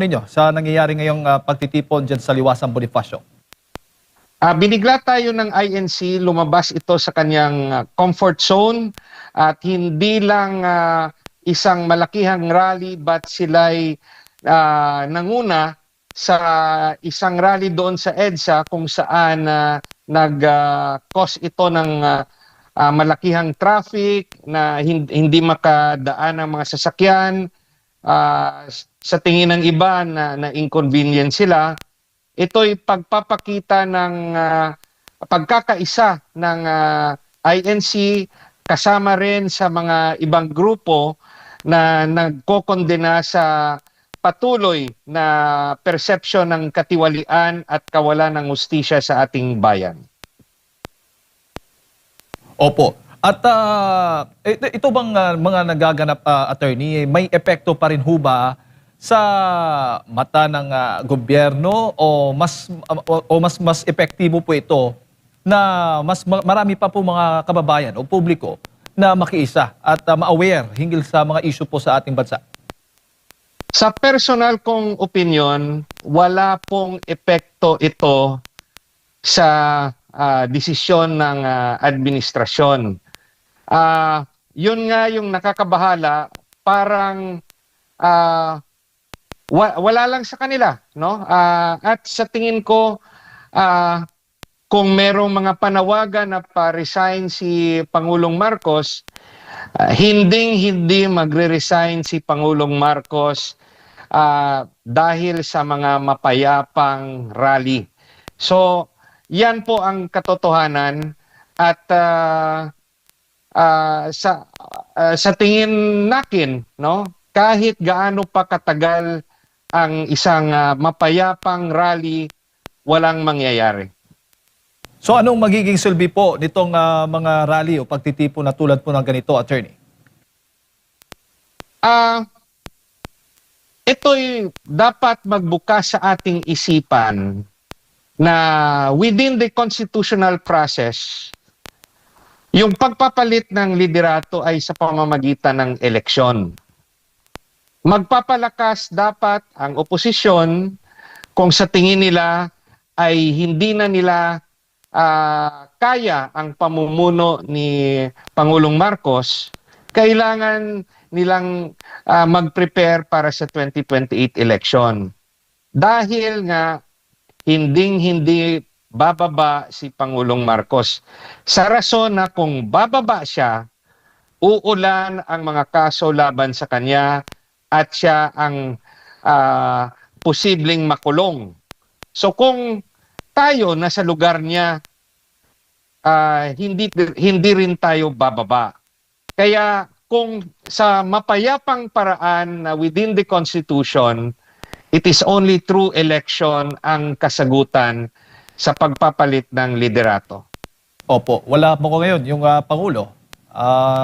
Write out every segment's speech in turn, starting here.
ninyo sa nangyayari ngayong pagtitipon dyan sa Liwasang Bonifacio? Binigla tayo ng INC, lumabas ito sa kanyang comfort zone at hindi lang isang malakihang rally but sila'y nanguna sa isang rally doon sa EDSA kung saan nag-cause ito ng malakihang traffic na hindi makadaan ang mga sasakyan. Sa tingin ng iba na inconvenient sila. Ito'y pagpapakita ng pagkakaisa ng INC kasama rin sa mga ibang grupo na nagkokondena sa patuloy na persepsyon ng katiwalian at kawalan ng hustisya sa ating bayan. Opo. At ito bang mga nagaganap, attorney, may epekto pa rin ho ba sa mata ng gobyerno o mas epektibo po ito na marami pa po mga kababayan o publiko na makiisa at ma-aware hinggil sa mga issue po sa ating bansa? Sa personal kong opinion, wala pong epekto ito sa desisyon ng administrasyon. Yun nga yung nakakabahala, parang wala lang sa kanila, no? At sa tingin ko, kung merong mga panawagan na pa-resign si Pangulong Marcos, hindi magre-resign si Pangulong Marcos dahil sa mga mapayapang rally. So, yan po ang katotohanan at sa tingin natin, no, kahit gaano pa katagal ang isang mapayapang rally, walang mangyayari. So anong magiging silbi po nitong mga rally o pagtitipon na tulad po ng ganito, attorney? Ito'y dapat magbukas sa ating isipan na within the constitutional process, yung pagpapalit ng liderato ay sa pamamagitan ng eleksyon. Magpapalakas dapat ang oposisyon kung sa tingin nila ay hindi na nila kaya ang pamumuno ni Pangulong Marcos, kailangan nilang mag-prepare para sa 2028 election. Dahil nga hindi bababa si Pangulong Marcos. Sa rason na kung bababa siya, uulan ang mga kaso laban sa kanya at siya ang posibleng makulong. So kung tayo nasa lugar niya, hindi rin tayo bababa. Kaya kung sa mapayapang paraan na within the Constitution, it is only through election ang kasagutan sa pagpapalit ng liderato. Opo, wala po ko ngayon yung Pangulo.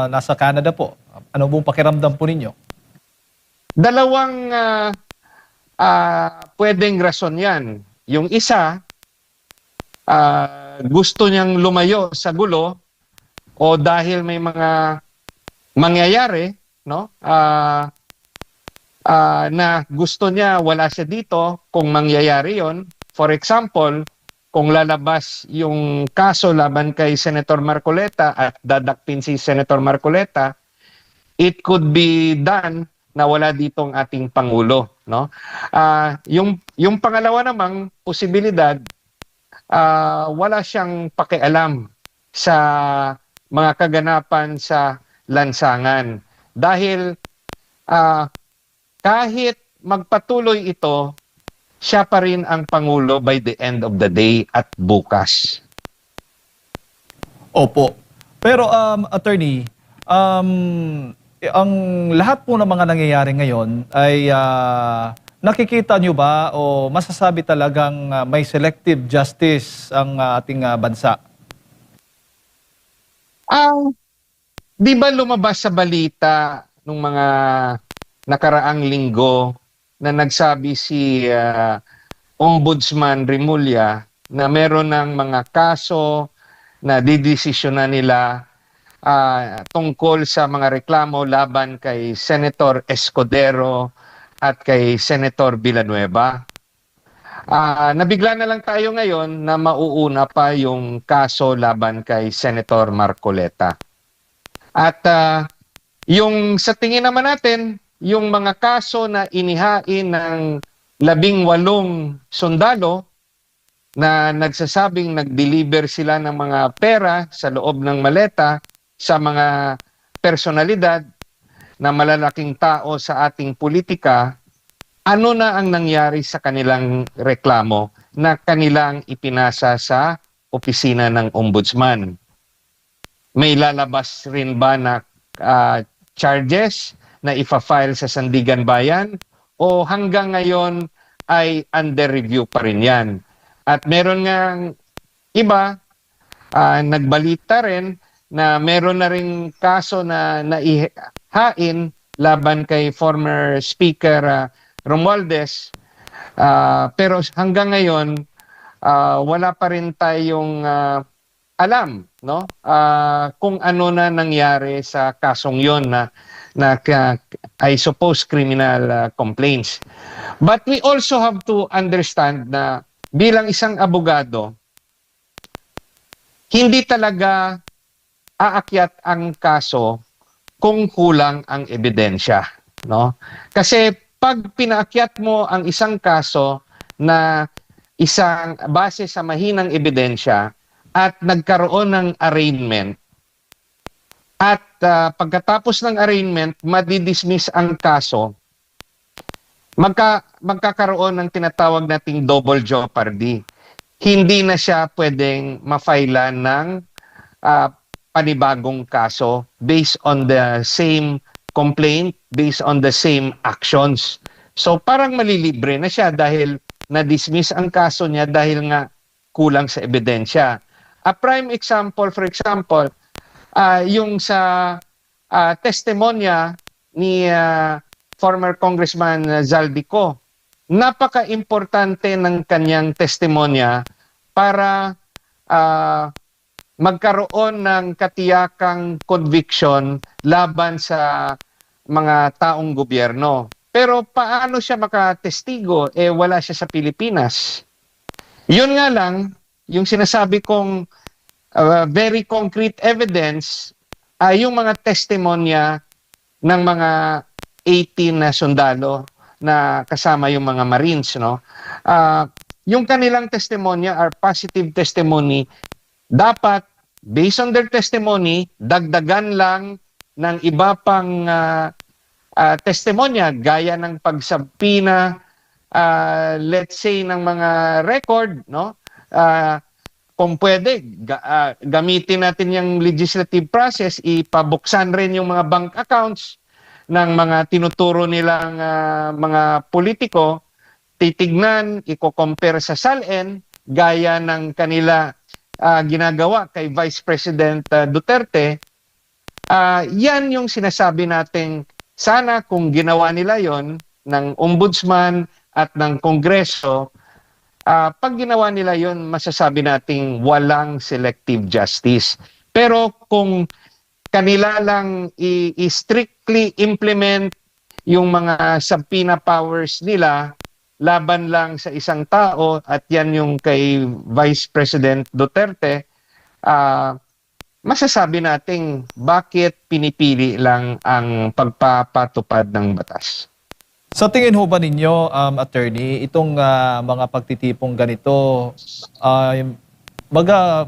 Nasa Canada po. Ano pong pakiramdam po ninyo? Dalawang pwedeng rason yan. Yung isa, gusto niyang lumayo sa gulo o dahil may mga mangyayari, no? Na gusto niya wala siya dito kung mangyayari yon. For example, kung lalabas yung kaso laban kay Senator Marcoleta at dadakpin si Senator Marcoleta, it could be done na wala ditong ating Pangulo, no? Yung pangalawa namang posibilidad, wala siyang pakialam sa mga kaganapan sa lansangan. Dahil kahit magpatuloy ito, siya pa rin ang Pangulo by the end of the day at bukas. Opo. Pero attorney, ang lahat po ng mga nangyayari ngayon ay nakikita nyo ba o masasabi talagang may selective justice ang ating bansa? Di ba lumabas sa balita nung mga nakaraang linggo na nagsabi si Ombudsman Remulla na meron ng mga kaso na didesisyonan nila tungkol sa mga reklamo laban kay Senator Escudero at kay Senator Villanueva. Nabigla na lang tayo ngayon na mauuna pa yung kaso laban kay Senator Marcoleta. At yung sa tingin naman natin, yung mga kaso na inihain ng 18 sundalo na nagsasabing nag-deliver sila ng mga pera sa loob ng maleta sa mga personalidad na malalaking tao sa ating politika, ano na ang nangyari sa kanilang reklamo na kanilang ipinasa sa opisina ng ombudsman? May lalabas rin ba na charges na ifa-file sa Sandigan Bayan o hanggang ngayon ay under review pa rin yan? At meron nga iba, nagbalita rin na meron na rin kaso na naihain laban kay former Speaker Romualdez, pero hanggang ngayon wala pa rin tayong alam, no? Kung ano na nangyari sa kasong yon na I suppose criminal complaints. But we also have to understand na bilang isang abogado, hindi talaga aakyat ang kaso kung kulang ang ebidensya, no? Kasi pag pinaakyat mo ang isang kaso na isang base sa mahinang ebidensya at nagkaroon ng arraignment at pagkatapos ng arraignment madidismiss ang kaso, magkakaroon ng tinatawag nating double jeopardy. Hindi na siya pwedeng ma-file ng panibagong kaso based on the same complaint, based on the same actions. So parang malilibre na siya dahil na-dismiss ang kaso niya dahil nga kulang sa ebidensya. A prime example, for example, yung sa testimonya ni former Congressman Zaldico. Napaka-importante ng kanyang testimonya para magkaroon ng katiyakang conviction laban sa mga taong gobyerno. Pero paano siya makatestigo? Wala siya sa Pilipinas. Yun nga lang, yung sinasabi kong very concrete evidence ay yung mga testimonya ng mga 18 na sundalo na kasama yung mga Marines, no? Yung kanilang testimonya are positive testimony. Dapat, based on their testimony, dagdagan lang ng iba pang testimonya, gaya ng pagsabpina, let's say, ng mga record, no? Kung pwede, gamitin natin yung legislative process, ipabuksan rin yung mga bank accounts ng mga tinuturo nilang mga politiko, titignan, i-compare sa SALN, gaya ng kanila ginagawa kay Vice President Duterte. Yan yung sinasabi nating sana kung ginawa nila yon ng ombudsman at ng Kongreso, pag ginawa nila yon masasabi nating walang selective justice. Pero kung kanila lang i-strictly implement yung mga subpoena powers nila laban lang sa isang tao, at yan yung kay Vice President Duterte, masasabi nating bakit pinipili lang ang pagpapatupad ng batas. Sa tingin ho ba ninyo, attorney, itong mga pagtitipong ganito,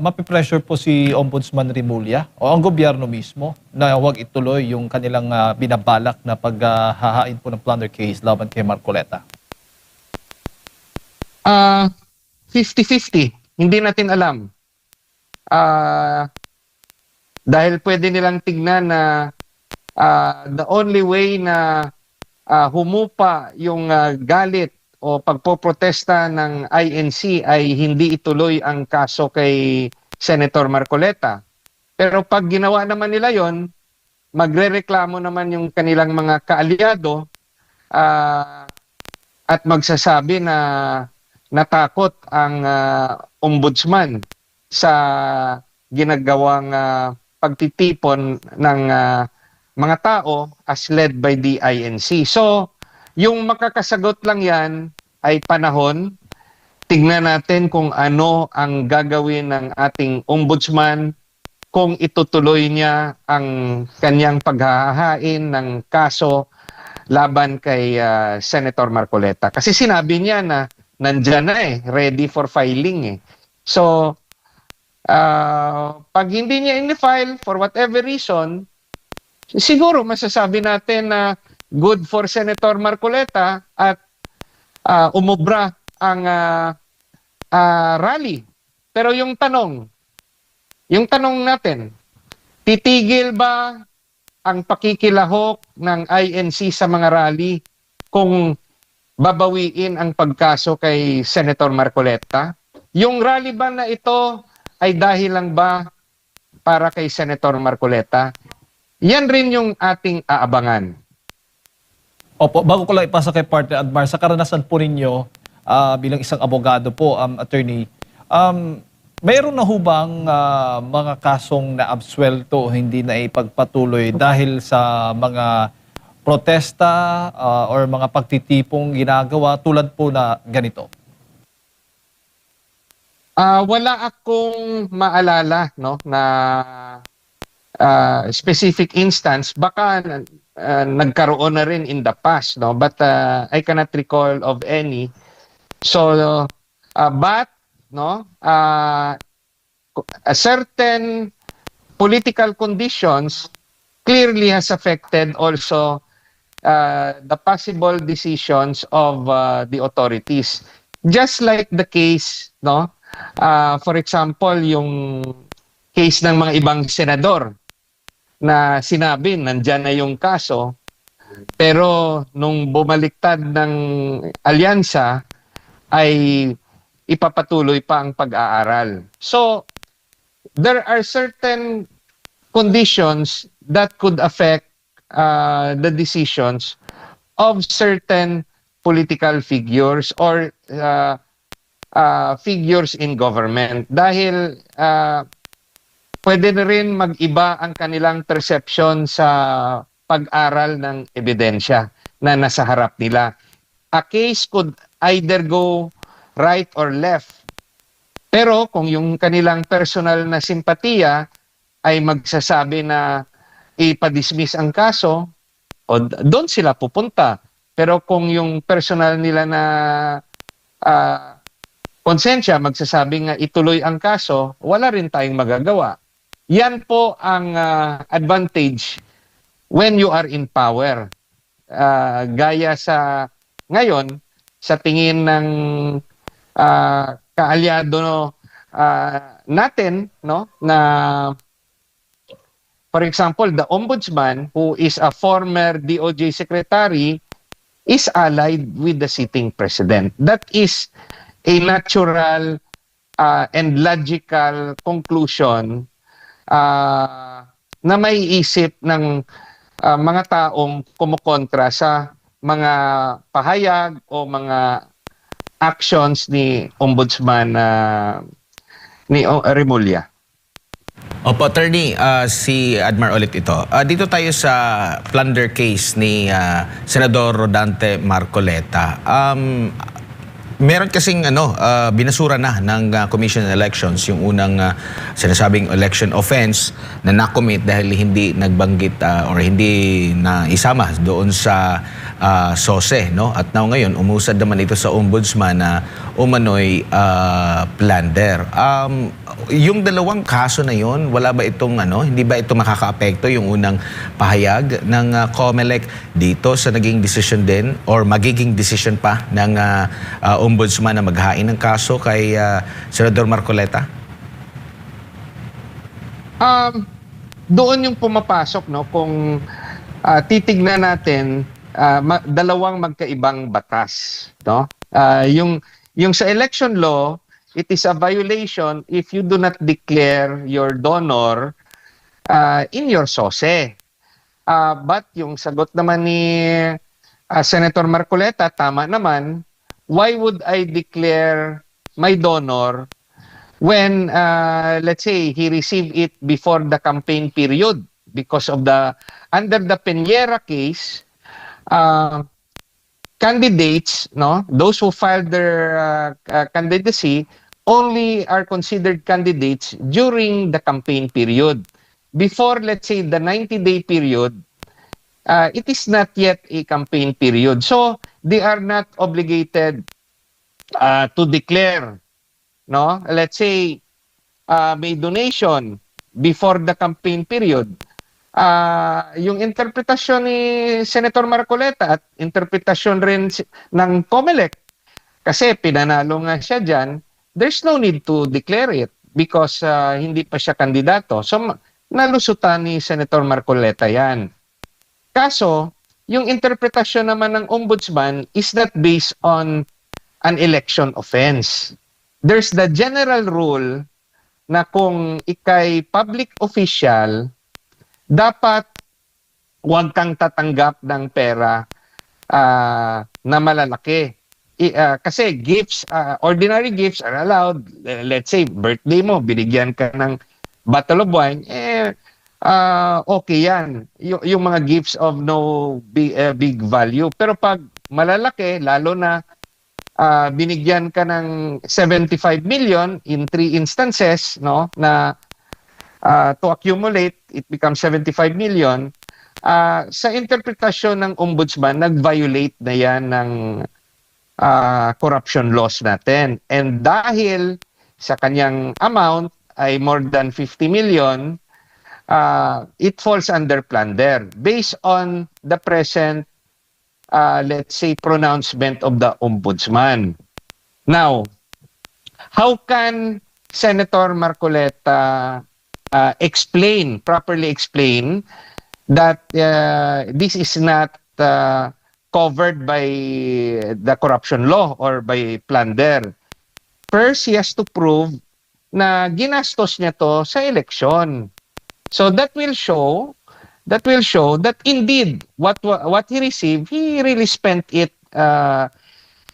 mapipressure po si Ombudsman Rimulya o ang gobyerno mismo na huwag ituloy yung kanilang binabalak na paghahain po ng plunder case laban kay Marcoleta? 50-50. Hindi natin alam. Dahil pwede nilang tignan na the only way na humupa yung galit o pagpoprotesta ng INC ay hindi ituloy ang kaso kay Senator Marcoleta. Pero pag ginawa naman nila yon, magrereklamo naman yung kanilang mga kaalyado at magsasabi na natakot ang ombudsman sa ginagawang pagtitipon ng mga tao as led by the INC. So, yung makakasagot lang yan ay panahon. Tignan natin kung ano ang gagawin ng ating ombudsman, kung itutuloy niya ang kanyang paghahain ng kaso laban kay Senator Marcoleta. Kasi sinabi niya na nandyan na ready for filing So, pag hindi niya in-file for whatever reason, siguro masasabi natin na good for Senator Marcoleta at umubra ang rally. Pero yung tanong natin, titigil ba ang pakikilahok ng INC sa mga rally kung babawiin ang pagkaso kay Senator Marcoleta? Yung rally ba na ito ay dahil lang ba para kay Senator Marcoleta? Yan rin yung ating aabangan. Opo, bago ko lang ipasa kay Partner Admar, sa karanasan po ninyo bilang isang abogado po, attorney, mayroon na hubang mga kasong naabsuelto, hindi na ipagpatuloy dahil sa mga protesta or mga pagtitipong ginagawa tulad po na ganito? Wala akong maalala na specific instance. Baka nagkaroon na rin in the past, but I cannot recall of any. So, but a certain political conditions clearly has affected also the possible decisions of the authorities. Just like the case, for example, yung case ng mga ibang senador na sinabi nandyan na yung kaso, pero nung bumaliktad ng alyansa ay ipapatuloy pa ang pag-aaral. So, there are certain conditions that could affect the decisions of certain political figures or figures in government. Dahil pwede na rin mag-iba ang kanilang perception sa pag-aral ng ebidensya na nasa harap nila. A case could either go right or left. Pero kung yung kanilang personal na simpatiya ay magsasabi na ipadismiss ang kaso, o doon sila pupunta. Pero kung yung personal nila na konsensya magsasabi nga ituloy ang kaso, wala rin tayong magagawa. Yan po ang advantage when you are in power. Gaya sa ngayon, sa tingin ng kaalyado natin, na for example, the ombudsman who is a former DOJ secretary is allied with the sitting president. That is a natural and logical conclusion na may isip ng mga taong kumukontra sa mga pahayag o mga actions ni Ombudsman ni Remulla. Opo, attorney, si Admar ulit ito. Dito tayo sa plunder case ni Senador Rodante Marcoleta. Meron kasing binasura na ng Commission on Elections yung unang sinasabing election offense na nakomit dahil hindi nagbanggit or hindi na isama doon sa SOSE, At ngayon umusad naman ito sa ombudsman na umano'y plunder. Yung dalawang kaso na yon, wala ba itong hindi ba ito makakaapekto yung unang pahayag ng COMELEC dito sa naging decision din or magiging decision pa ng ombudsman na maghain ng kaso kay Senador Marcoleta? Doon yung pumapasok, kung titignan natin dalawang magkaibang batas, yung sa election law, it is a violation if you do not declare your donor in your SOSE. But yung sagot naman ni Senator Marcoleta, tama naman. Why would I declare my donor when, let's say, he received it before the campaign period? Because of under the Peñera case, candidates, no, those who filed their candidacy only are considered candidates during the campaign period. Before, let's say, the 90-day period, it is not yet a campaign period. So, they are not obligated to declare, no? Let's say, may donation before the campaign period. Yung interpretasyon ni Senator Marcoleta at interpretasyon rin ng COMELEC, kasi pinanalo nga siya dyan, there's no need to declare it because hindi pa siya kandidato. So, nalusutan ni Senator Marcoleta yan. Kaso, yung interpretasyon naman ng ombudsman is not based on an election offense. There's the general rule na kung ikay public official, dapat huwag kang tatanggap ng pera na malalaki. Kasi gifts, ordinary gifts are allowed. Let's say, birthday mo, binigyan ka ng bottle of wine, okay yan. Yung mga gifts of no big value. Pero pag malalaki, lalo na binigyan ka ng 75 million in 3 instances, no, na to accumulate, it becomes 75 million. Sa interpretasyon ng ombudsman, nag-violate na yan ng corruption laws natin. And dahil sa kanyang amount ay more than 50 million, it falls under plunder based on the present, let's say, pronouncement of the ombudsman. Now, how can Senator Marcoleta properly explain that this is not covered by the corruption law or by plunder? First, he has to prove na ginastos niya to sa eleksyon. So that will show that indeed what he received, he really spent it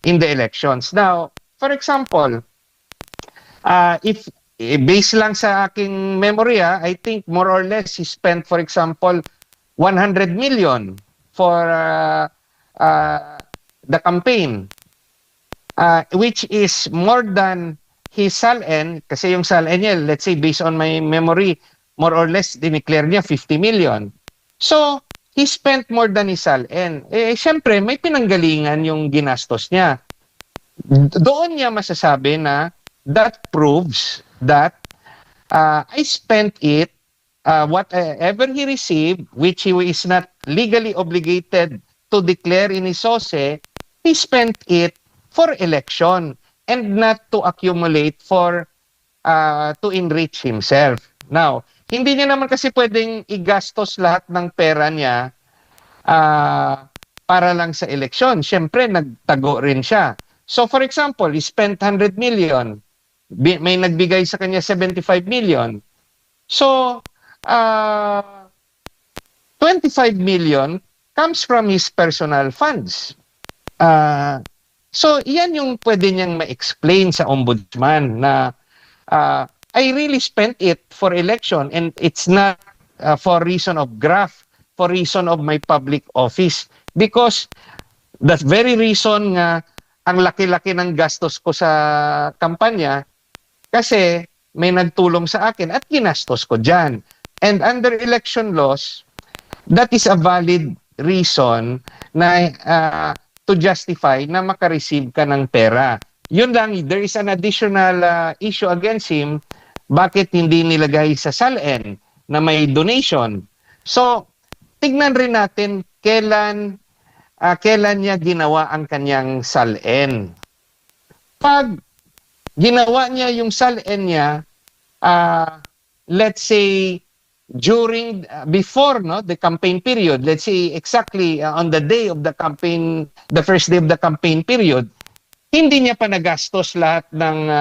in the elections. Now, for example, if based lang sa aking memory, I think more or less he spent, for example, 100 million for the campaign, which is more than his SALN, kasi yung SALN niya, let's say, based on my memory, more or less, dineclare niya 50 million. So, he spent more than his SALN. Siyempre, may pinanggalingan yung ginastos niya. Doon niya masasabi na that proves that I spent it, whatever he received, which he is not legally obligated to declare in his SOSE, he spent it for election and not to accumulate for to enrich himself. Now, hindi niya naman kasi pwedeng igastos lahat ng pera niya para lang sa eleksyon. Siyempre, nagtago rin siya. So, for example, he spent 100 million. May nagbigay sa kanya 75 million. So, 25 million comes from his personal funds. So, yan yung pwede niyang ma-explain sa ombudsman na I really spent it for election and it's not for reason of graft, for reason of my public office. Because the very reason nga ang laki-laki ng gastos ko sa kampanya kasi may nagtulong sa akin at ginastos ko dyan. And under election laws, that is a valid reason na to justify na makareceive ka ng pera. Yun lang, there is an additional issue against him. Bakit hindi nilagay sa SALN na may donation? So, tignan rin natin kailan niya ginawa ang kanyang SALN. Pag ginawa niya yung SALN niya, let's say, before the campaign period, let's say exactly on the day of the campaign, the first day of the campaign period, hindi niya pa nagastos lahat ng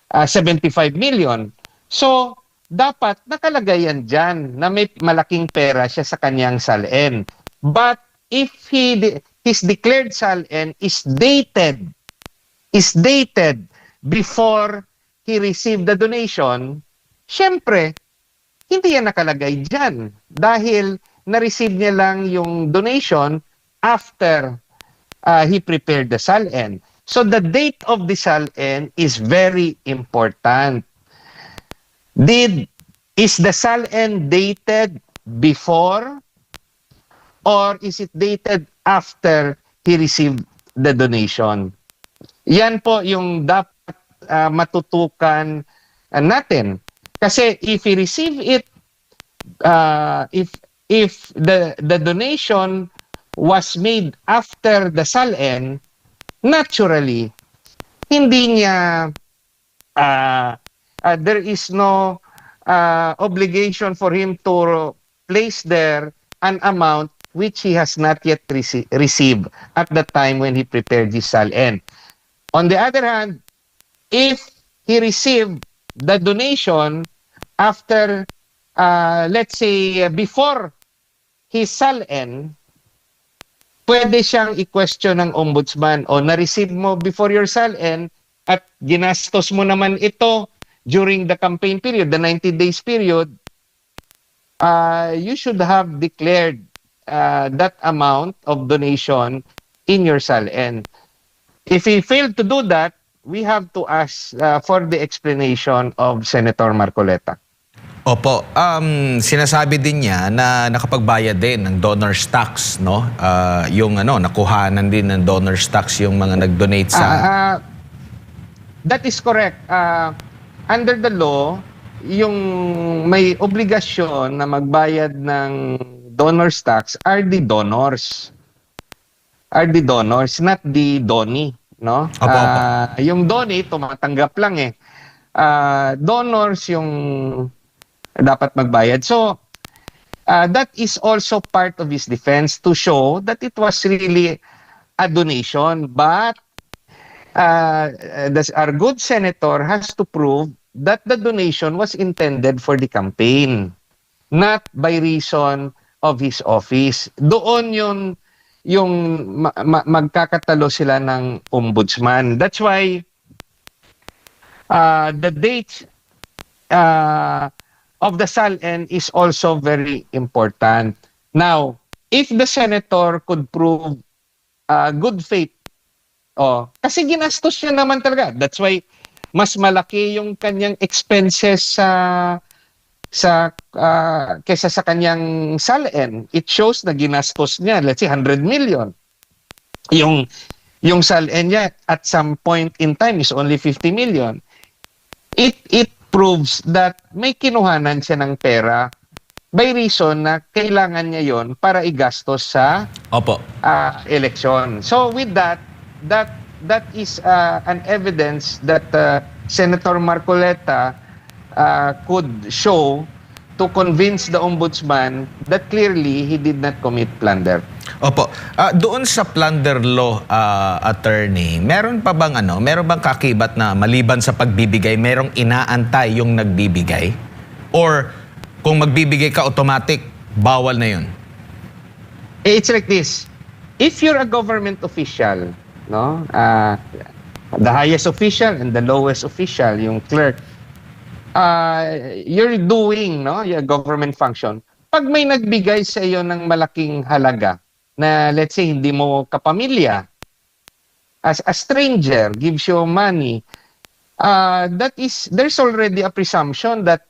75 million. So, dapat nakalagay yan dyan na may malaking pera siya sa kanyang SALN. But if his declared SALN is dated before he received the donation, syempre, hindi yan nakalagay dyan dahil na-receive niya lang yung donation after he prepared the SALN. So the date of the SALN is very important. Is the SALN dated before or is it dated after he received the donation? Yan po yung dapat matutukan natin. Kasi if he receive it, if the donation was made after the SALN, naturally, hindi niya, there is no obligation for him to place there an amount which he has not yet received at the time when he prepared his SALN. On the other hand, if he received the donation after, let's say, before his SALN, pwede siyang i-question ng ombudsman o na-receive mo before your SALN at ginastos mo naman ito during the campaign period, the 90 days period, you should have declared that amount of donation in your SALN. If he failed to do that, we have to ask for the explanation of Senator Marcoleta. Opo, sinasabi din niya na nakapagbayad din ng donor's tax, no? Yung nakuhanan din ng donor's tax yung mga nag-donate sa... That is correct. Under the law, yung may obligasyon na magbayad ng donor's tax are the donors. Are the donors, not the donee, no? Opo. Yung donee, tumatanggap lang eh. Donors yung dapat magbayad. So, that is also part of his defense to show that it was really a donation. But our good senator has to prove that the donation was intended for the campaign, not by reason of his office. Doon yung magkakatalo sila ng ombudsman. That's why the date of the SALN is also very important. Now, if the senator could prove good faith, kasi ginastos niya naman talaga. That's why mas malaki yung kanyang expenses kesa sa kanyang SALN. It shows na ginastos niya, let's say 100 million. Yung SALN niya at some point in time is only 50 million. It proves that may kinuhanan siya ng pera by reason na kailangan niya yon para igastos sa election. So with that is an evidence that Senator Marcoleta could show to convince the ombudsman that clearly he did not commit plunder. Opo. Doon sa plunder law, attorney, meron bang kakibat na maliban sa pagbibigay, merong inaantay yung nagbibigay? Or kung magbibigay ka automatic, bawal na yun? It's like this. If you're a government official, no, the highest official and the lowest official, yung clerk, you're doing your government function. Pag may nagbigay sa iyo ng malaking halaga na let's say hindi mo kapamilya, as a stranger gives you money, there's already a presumption that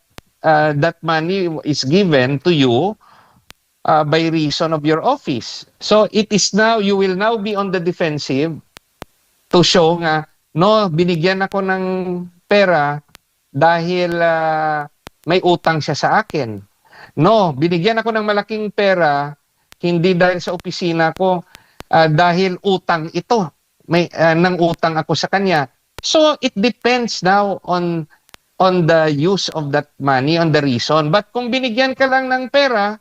that money is given to you by reason of your office. So it is now, you will now be on the defensive to show nga, no, binigyan ako ng pera dahil may utang siya sa akin. No, binigyan ako ng malaking pera hindi dahil sa opisina ko, dahil utang ito. Nang utang ako sa kanya. So it depends now on the use of that money, on the reason. But kung binigyan ka lang ng pera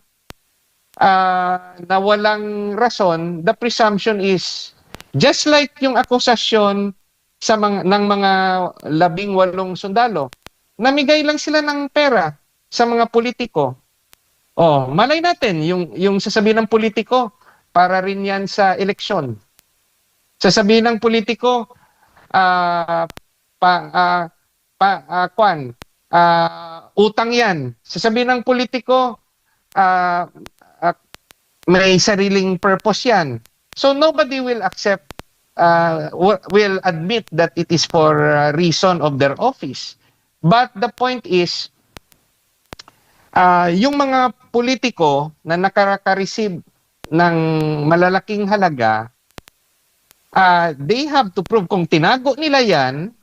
na walang rason, the presumption is just like yung akusasyon ng mga 18 sundalo. Namigay lang sila ng pera sa mga politiko. Malay natin, yung sasabihin ng politiko, para rin yan sa eleksyon. Sasabihin ng politiko, utang yan. Sasabihin ng politiko, may sariling purpose yan. So nobody will accept, will admit that it is for reason of their office. But the point is, yung mga politiko na nakaka-receive ng malalaking halaga, they have to prove kung tinago nila yan,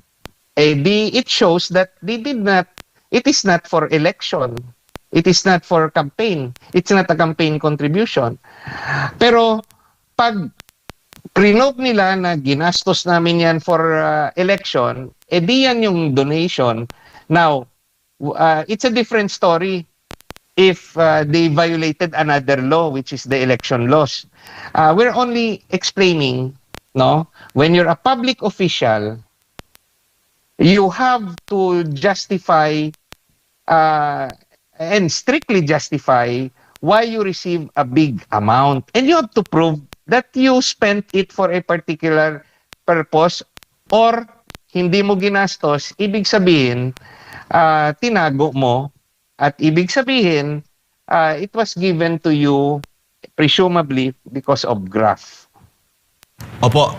it shows that they did not, it is not for election. It is not for campaign. It's not a campaign contribution. Pero pag prinote nila na ginastos namin yan for election, di yan yung donation. Now, it's a different story if they violated another law, which is the election laws. We're only explaining, no, when you're a public official, you have to justify and strictly justify why you receive a big amount. And you have to prove that you spent it for a particular purpose or hindi mo ginastos, ibig sabihin, tinago mo at ibig sabihin, it was given to you presumably because of graft. Opo,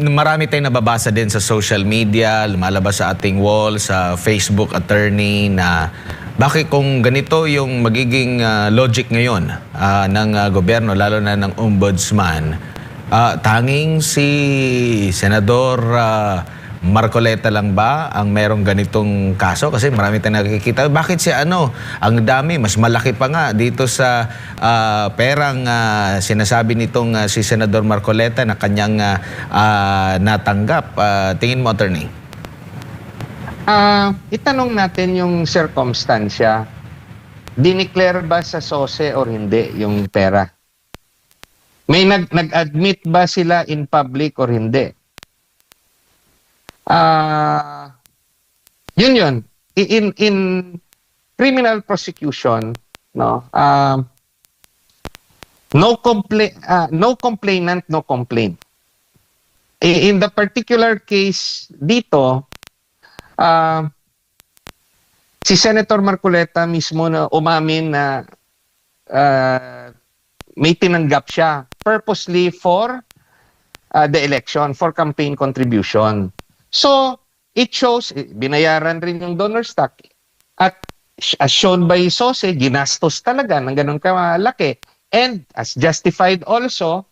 marami tayong nababasa din sa social media, lumalabas sa ating wall, sa Facebook, attorney, na bakit kung ganito yung magiging logic ngayon ng gobyerno, lalo na ng ombudsman, tanging si Senador Marcoleta lang ba ang merong ganitong kaso? Kasi marami tayong nakikita. Bakit si ang dami, mas malaki pa nga dito sa perang sinasabi nitong si Senador Marcoleta na kanyang natanggap. Tingin mo, attorney? Itanong natin yung circumstansya. Dineclare ba sa SOSE or hindi yung pera? May nag-admit ba sila in public or hindi? Yun. In criminal prosecution, no, no complainant, no complaint. In the particular case dito, si Senator Marcoleta mismo na umamin na may tinanggap siya purposely for the election, for campaign contribution. So, it shows, binayaran rin yung donor stock. At as shown by SOSE, ginastos talaga ng ganun kalaki. And as justified also,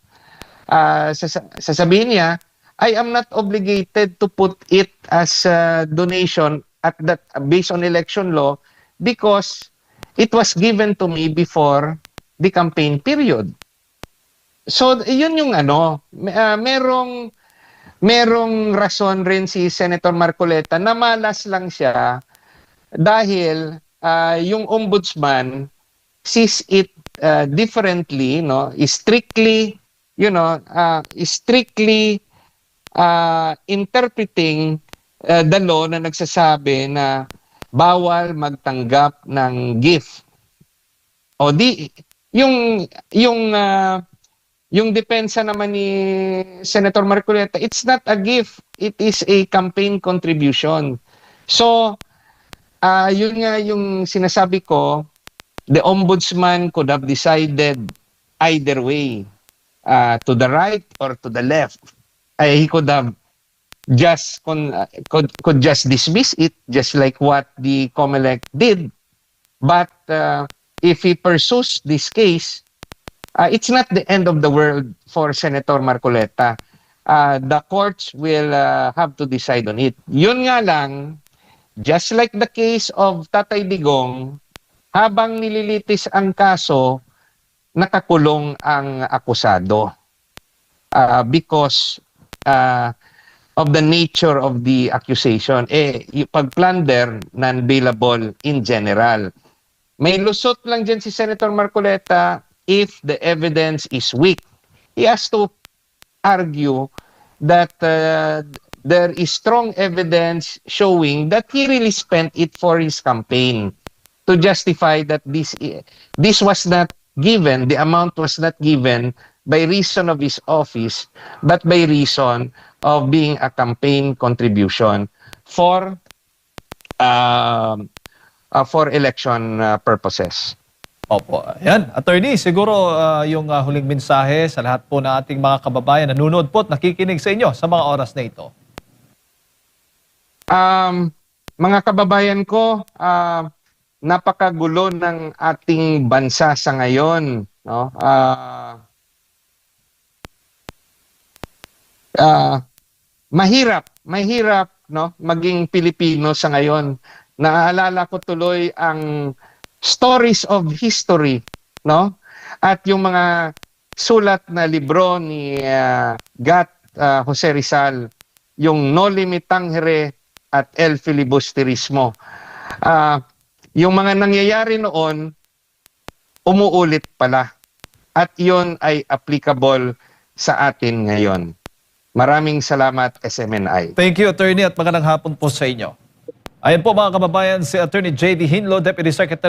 sasabihin niya, I am not obligated to put it as a donation at that based on election law because it was given to me before the campaign period. So, yun yung merong rason rin si Senator Marcoleta na malas lang siya dahil yung ombudsman sees it differently, no? Strictly interpreting the law na nagsasabi na bawal magtanggap ng gift. O di yung depensa naman ni Senator Marcoleta, it's not a gift, it is a campaign contribution. So, yun nga yung sinasabi ko, the ombudsman could have decided either way, to the right or to the left. He could have just could just dismiss it, just like what the COMELEC did. But if he pursues this case, it's not the end of the world for Senator Marcoleta. The courts will have to decide on it. Yun nga lang, just like the case of Tatay Digong, habang nililitis ang kaso, nakakulong ang akusado because of the nature of the accusation. Yung pag-plunder, non-bailable in general. May lusot lang dyan si Senator Marcoleta if the evidence is weak. He has to argue that there is strong evidence showing that he really spent it for his campaign to justify that this was not given, the amount was not given by reason of his office, but by reason of being a campaign contribution for election purposes. Opo. Yan, attorney, siguro yung huling mensahe sa lahat po na ating mga kababayan na nanonood po at nakikinig sa inyo sa mga oras na ito. Mga kababayan ko, napakagulo ng ating bansa sa ngayon, no? Mahirap, no, maging Pilipino sa ngayon. Naaalala ko tuloy ang stories of history, no? At yung mga sulat na libro ni Gat Jose Rizal, yung No Limitangere at El Filibusterismo. Yung mga nangyayari noon, umuulit pala. At yun ay applicable sa atin ngayon. Maraming salamat, SMNI. Thank you, attorney, at magandang hapon po sa inyo. Ayan po mga kababayan, si Attorney J.D. Hinlo, Deputy Secretary